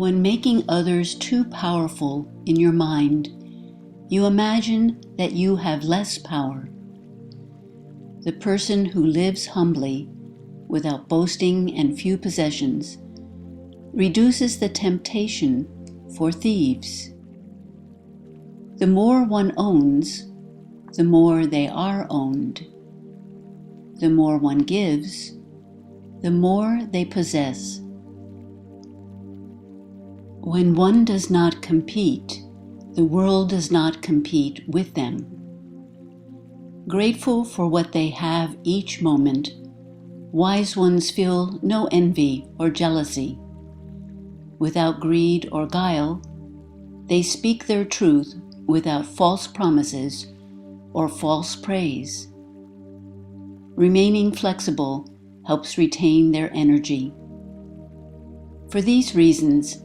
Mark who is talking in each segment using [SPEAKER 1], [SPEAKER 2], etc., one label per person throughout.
[SPEAKER 1] When making others too powerful in your mind, you imagine that you have less power. The person who lives humbly, without boasting and few possessions, reduces the temptation for thieves. The more one owns, the more they are owned. The more one gives, the more they possess. When one does not compete, the world does not compete with them. Grateful for what they have each moment, wise ones feel no envy or jealousy. Without greed or guile, they speak their truth without false promises or false praise. Remaining flexible helps retain their energy. For these reasons,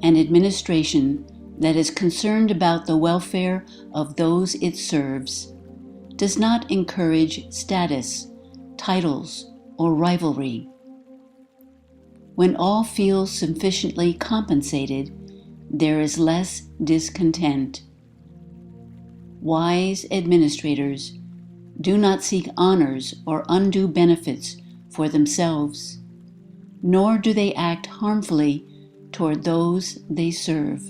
[SPEAKER 1] an administration that is concerned about the welfare of those it serves does not encourage status, titles, or rivalry. When all feel sufficiently compensated, there is less discontent. Wise administrators do not seek honors or undue benefits for themselves, nor do they act harmfully toward those they serve.